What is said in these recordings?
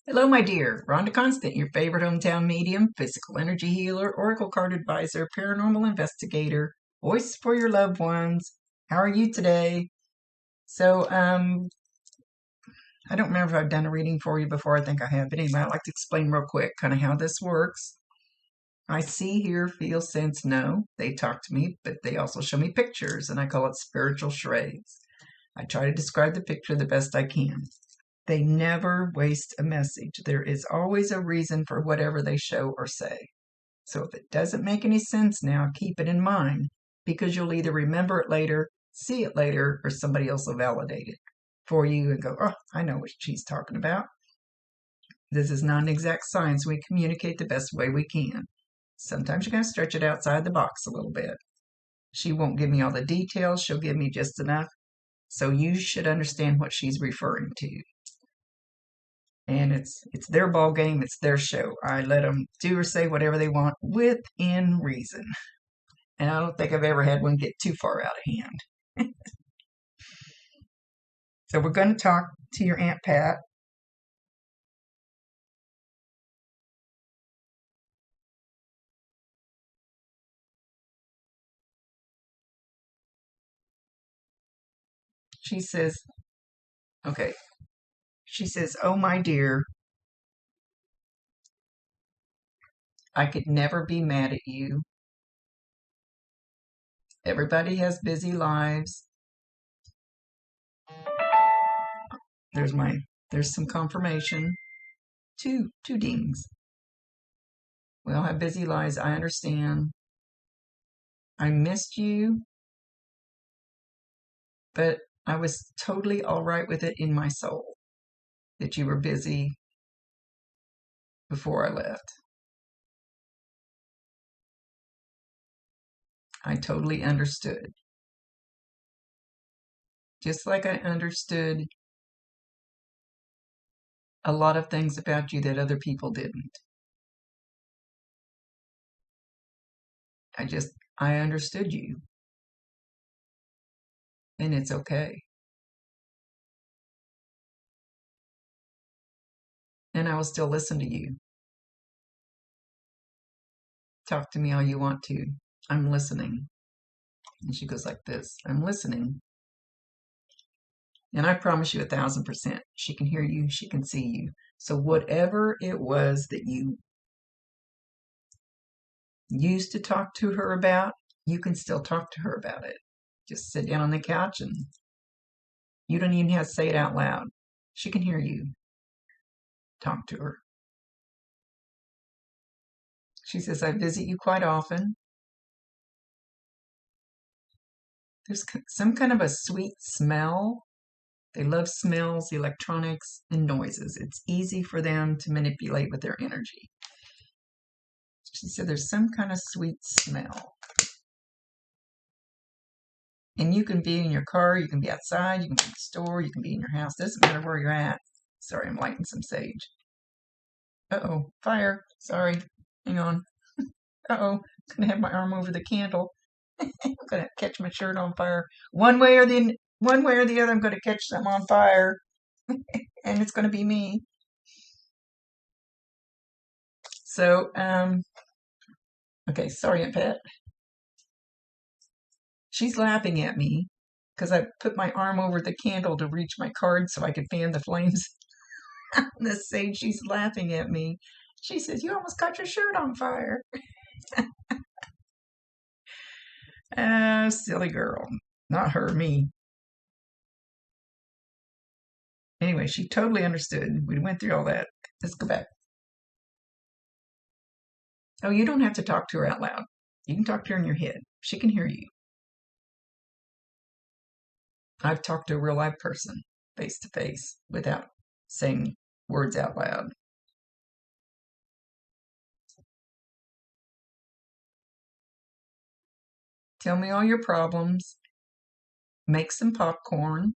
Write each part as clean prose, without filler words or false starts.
Hello, my dear. Rhonda Constant, your favorite hometown medium, physical energy healer, oracle card advisor, paranormal investigator, voice for your loved ones. How are you today? So, I don't remember if I've done a reading for you before. I think I have, but anyway, I'd like to explain real quick kind of how this works. I see, hear, feel, sense, know. They talk to me, but they also show me pictures, and I call it spiritual charades. I try to describe the picture the best I can. They never waste a message. There is always a reason for whatever they show or say. So if it doesn't make any sense now, keep it in mind because you'll either remember it later, see it later, or somebody else will validate it for you and go, oh, I know what she's talking about. This is not an exact science. We communicate the best way we can. Sometimes you're going to stretch it outside the box a little bit. She won't give me all the details. She'll give me just enough. So you should understand what she's referring to. And it's their ball game, it's their show. I let them do or say whatever they want within reason. And I don't think I've ever had one get too far out of hand. So we're going to talk to your Aunt Pat. She says, okay, she says, oh, my dear, I could never be mad at you. Everybody has busy lives. There's there's some confirmation. Two dings. We all have busy lives. I understand. I missed you, but I was totally all right with it in my soul that you were busy before I left. I totally understood. Just like I understood a lot of things about you that other people didn't. I understood you. And it's okay. And I will still listen to you. Talk to me all you want to. I'm listening. And she goes like this, I'm listening. And I promise you 1,000%, she can hear you, she can see you. So whatever it was that you used to talk to her about, you can still talk to her about it. Just sit down on the couch and you don't even have to say it out loud. She can hear you. Talk to her. She says, I visit you quite often. There's some kind of a sweet smell. They love smells, electronics, and noises. It's easy for them to manipulate with their energy. She said there's some kind of sweet smell. And you can be in your car, you can be outside, you can be in the store, you can be in your house. Doesn't matter where you're at. Sorry, I'm lighting some sage. Uh-oh, fire. Sorry. Hang on. Uh-oh, I'm going to have my arm over the candle. I'm going to catch my shirt on fire. One way or the other, I'm going to catch something on fire. And it's going to be me. So, okay, sorry, Aunt Pat. She's laughing at me because I put my arm over the candle to reach my card so I could fan the flames on the sage. She's laughing at me. She says, you almost caught your shirt on fire. Silly girl. Not her, me. Anyway, she totally understood. We went through all that. Let's go back. Oh, you don't have to talk to her out loud. You can talk to her in your head. She can hear you. I've talked to a real live person face to face without saying words out loud. Tell me all your problems. Make some popcorn.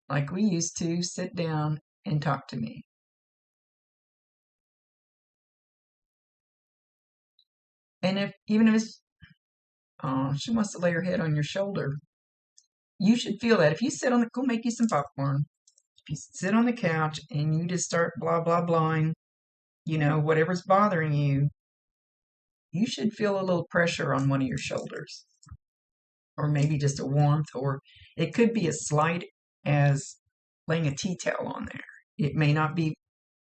Like we used to, sit down and talk to me. And even if it's, oh, she wants to lay her head on your shoulder. You should feel that. If you sit on the, go make you some popcorn. If you sit on the couch and you just start blah, blah, blahing, whatever's bothering you, you should feel a little pressure on one of your shoulders, or maybe just a warmth, or it could be as slight as laying a tea towel on there. It may not be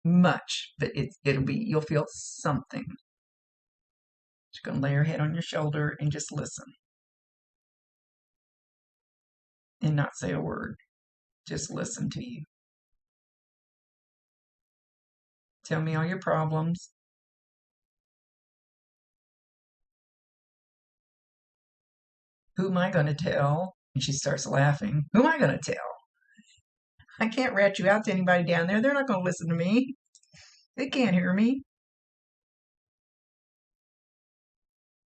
much, but you'll feel something. Just going to lay your head on your shoulder and just listen and not say a word. Just listen to you. Tell me all your problems. Who am I going to tell? And she starts laughing. Who am I going to tell? I can't rat you out to anybody down there. They're not going to listen to me. They can't hear me.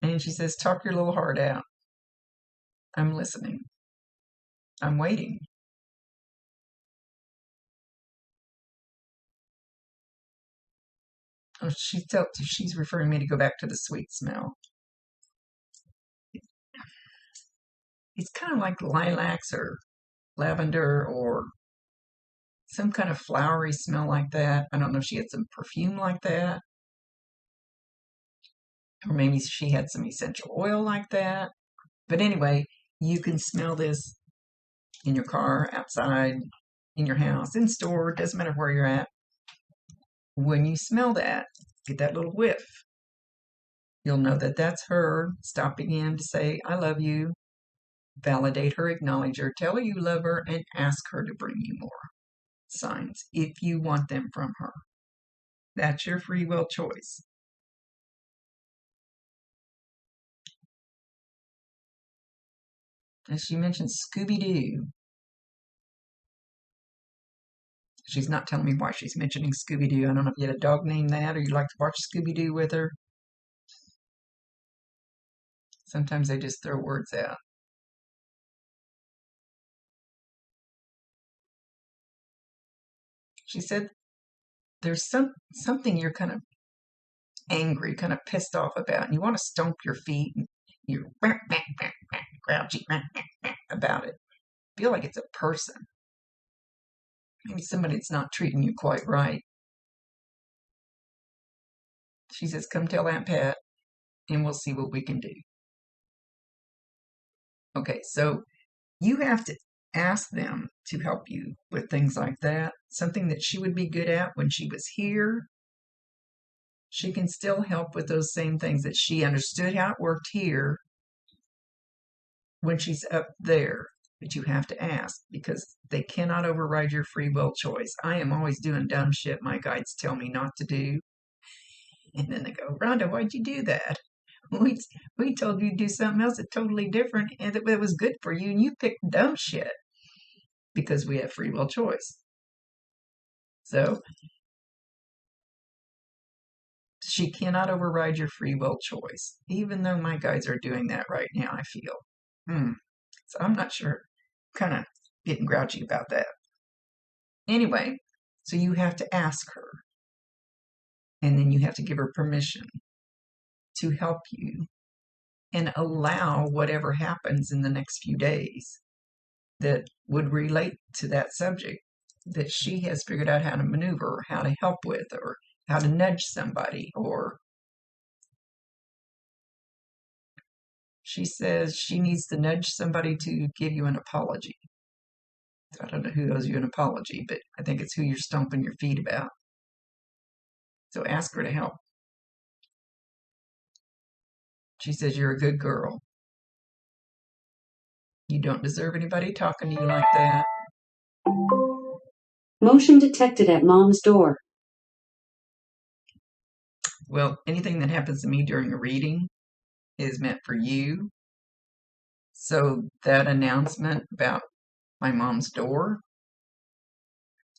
And she says, talk your little heart out. I'm listening. I'm waiting. Oh, she's referring me to go back to the sweet smell. It's kind of like lilacs or lavender or some kind of flowery smell like that. I don't know if she had some perfume like that. Or maybe she had some essential oil like that. But anyway, you can smell this in your car, outside, in your house, in store, doesn't matter where you're at. When you smell that, get that little whiff, you'll know that that's her stopping in to say, I love you, validate her, acknowledge her, tell her you love her, and ask her to bring you more signs if you want them from her. That's your free will choice. As she mentioned, Scooby-Doo. She's not telling me why she's mentioning Scooby-Doo. I don't know if you had a dog named that or you'd like to watch Scooby-Doo with her. Sometimes they just throw words out. She said there's something you're kind of angry, kind of pissed off about, and you want to stomp your feet and you're grouchy about it. Feel like it's a person. Maybe somebody that's not treating you quite right. She says, come tell Aunt Pat and we'll see what we can do. Okay, so you have to ask them to help you with things like that. Something that she would be good at when she was here. She can still help with those same things that she understood how it worked here when she's up there. But you have to ask because they cannot override your free will choice. I am always doing dumb shit my guides tell me not to do. And then they go, Rhonda, why'd you do that? We told you to do something else that's totally different and that it was good for you, and you picked dumb shit because we have free will choice. So she cannot override your free will choice, even though my guides are doing that right now, I feel. So I'm not sure. Kind of getting grouchy about that. Anyway, so you have to ask her, and then you have to give her permission to help you and allow whatever happens in the next few days that would relate to that subject that she has figured out how to maneuver, or how to help with, or how to nudge somebody, or she says she needs to nudge somebody to give you an apology. I don't know who owes you an apology, but I think it's who you're stomping your feet about. So ask her to help. She says you're a good girl. You don't deserve anybody talking to you like that. Motion detected at Mom's door. Well, anything that happens to me during a reading is meant for you. So that announcement about my mom's door,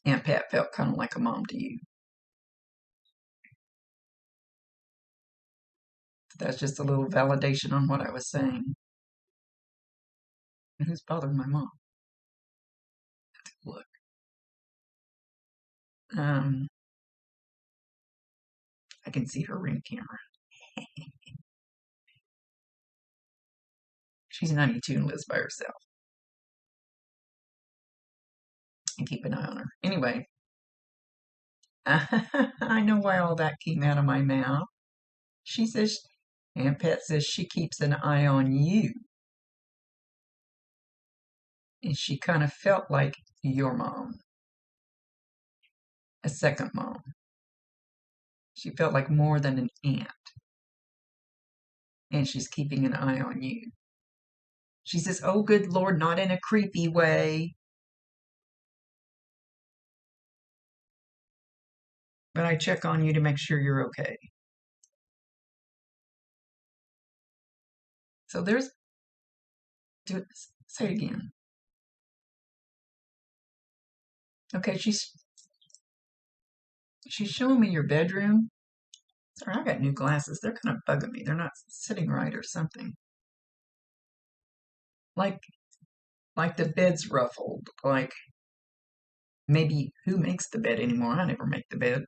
Aunt Pat felt kind of like a mom to you. That's just a little validation on what I was saying. And who's bothering my mom? Look. I can see her ring camera. She's 92 and lives by herself. and keep an eye on her. Anyway, I know why all that came out of my mouth. She says, Aunt Pat says she keeps an eye on you. And she kind of felt like your mom, a second mom. She felt like more than an aunt. And she's keeping an eye on you. She says, oh, good Lord, not in a creepy way. But I check on you to make sure you're okay. So there's, say it again. Okay, she's showing me your bedroom. Sorry, I got new glasses. They're kind of bugging me. They're not sitting right or something. Like the bed's ruffled. Like maybe who makes the bed anymore? I never make the bed.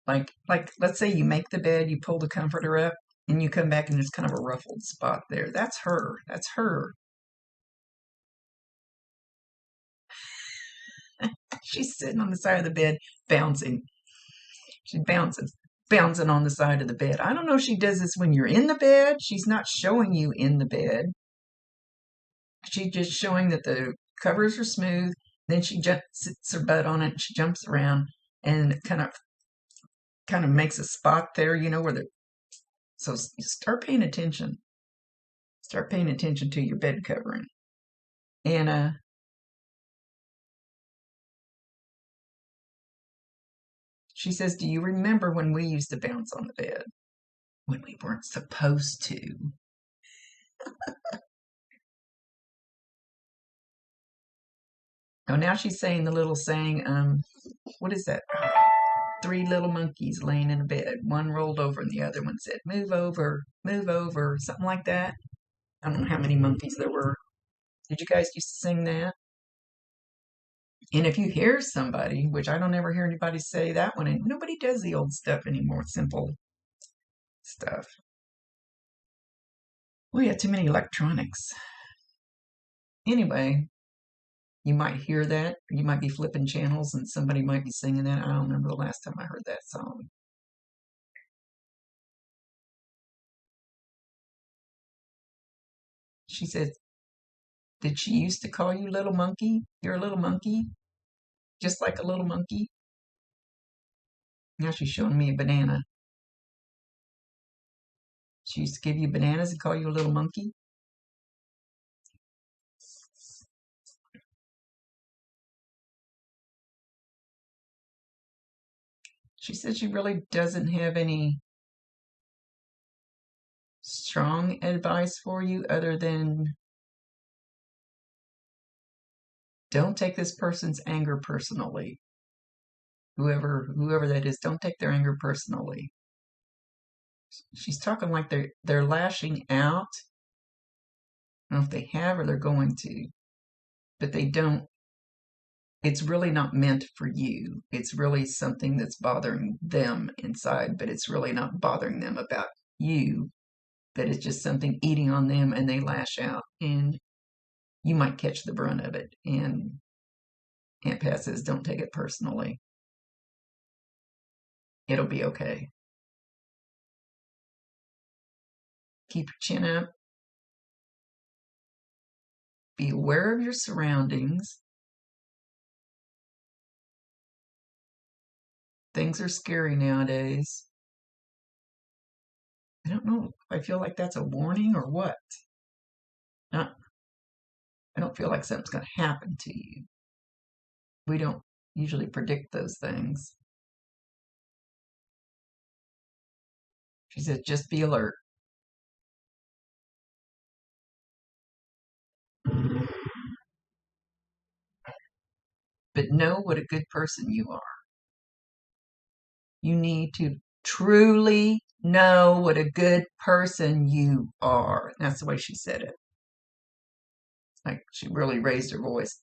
Like let's say you make the bed, you pull the comforter up, and you come back and there's kind of a ruffled spot there. That's her. That's her. She's sitting on the side of the bed, bouncing. She's bouncing on the side of the bed. I don't know if she does this when you're in the bed. She's not showing you in the bed. She's just showing that the covers are smooth. Then she sits her butt on it. She jumps around and kind of makes a spot there, where so start paying attention. Start paying attention to your bed covering. And she says, do you remember when we used to bounce on the bed? When we weren't supposed to. Oh, now she's saying the little saying, what is that? 3 little monkeys laying in a bed. One rolled over and the other one said, move over, something like that. I don't know how many monkeys there were. Did you guys used to sing that? And if you hear somebody, which I don't ever hear anybody say that one, and nobody does the old stuff anymore, simple stuff. We have too many electronics. Anyway, you might hear that. You might be flipping channels and somebody might be singing that. I don't remember the last time I heard that song. She said, did she used to call you little monkey? You're a little monkey? Just like a little monkey? Now she's showing me a banana. She used to give you bananas and call you a little monkey? She said she really doesn't have any strong advice for you other than don't take this person's anger personally. Whoever that is, don't take their anger personally. She's talking like they're lashing out. I don't know if they have or they're going to, but they don't. It's really not meant for you. It's really something that's bothering them inside, but it's really not bothering them about you. That it's just something eating on them and they lash out and you might catch the brunt of it. And Aunt Pat says, don't take it personally. It'll be okay. Keep your chin up. Be aware of your surroundings. Things are scary nowadays. I don't know if I feel like that's a warning or what. I don't feel like something's going to happen to you. We don't usually predict those things. She said, just be alert. But know what a good person you are. You need to truly know what a good person you are. That's the way she said it. Like she really raised her voice,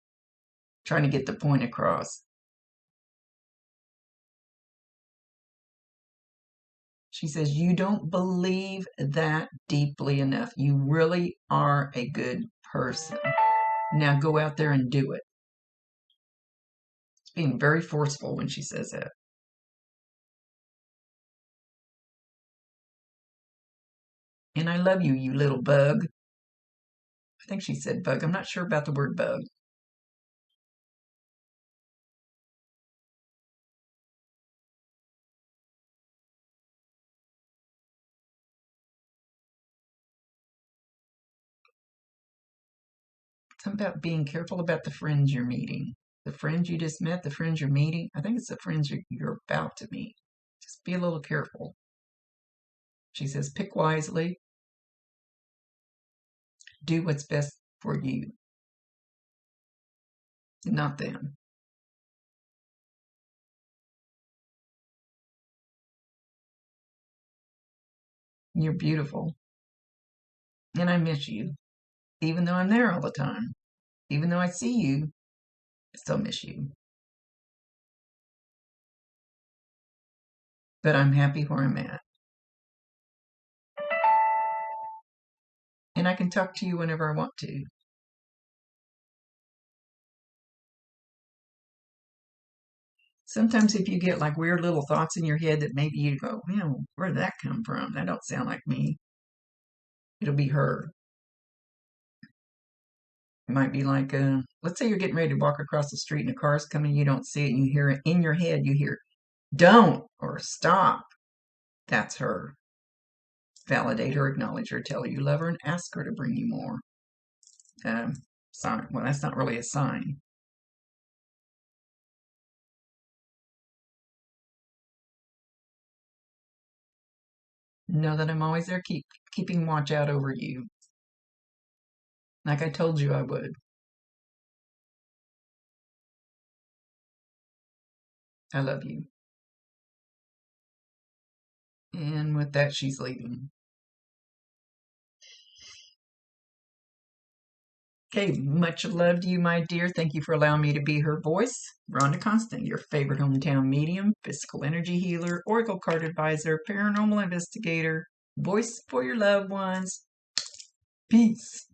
trying to get the point across. She says, you don't believe that deeply enough. You really are a good person. Now go out there and do it. being very forceful when she says that. And I love you, you little bug. I think she said bug. I'm not sure about the word bug. Something about being careful about the friends you're meeting. The friends you just met, the friends you're meeting. I think it's the friends you're about to meet. Just be a little careful. She says, pick wisely. Do what's best for you, not them. You're beautiful. And I miss you, even though I'm there all the time. Even though I see you, I still miss you. But I'm happy where I'm at. And I can talk to you whenever I want to. Sometimes if you get like weird little thoughts in your head that maybe you go, well, where did that come from? That don't sound like me. It'll be her. It might be like, let's say you're getting ready to walk across the street and a car's coming, you don't see it, and you hear it in your head, you hear, don't or stop. That's her. Validate her, acknowledge her, tell her you love her, and ask her to bring you more. Sign. Well, that's not really a sign. Know that I'm always there, keeping watch out over you, like I told you I would. I love you. And with that, she's leaving. Okay, much love to you, my dear. Thank you for allowing me to be her voice. Rhonda Constant, your favorite hometown medium, physical energy healer, oracle card advisor, paranormal investigator, voice for your loved ones. Peace.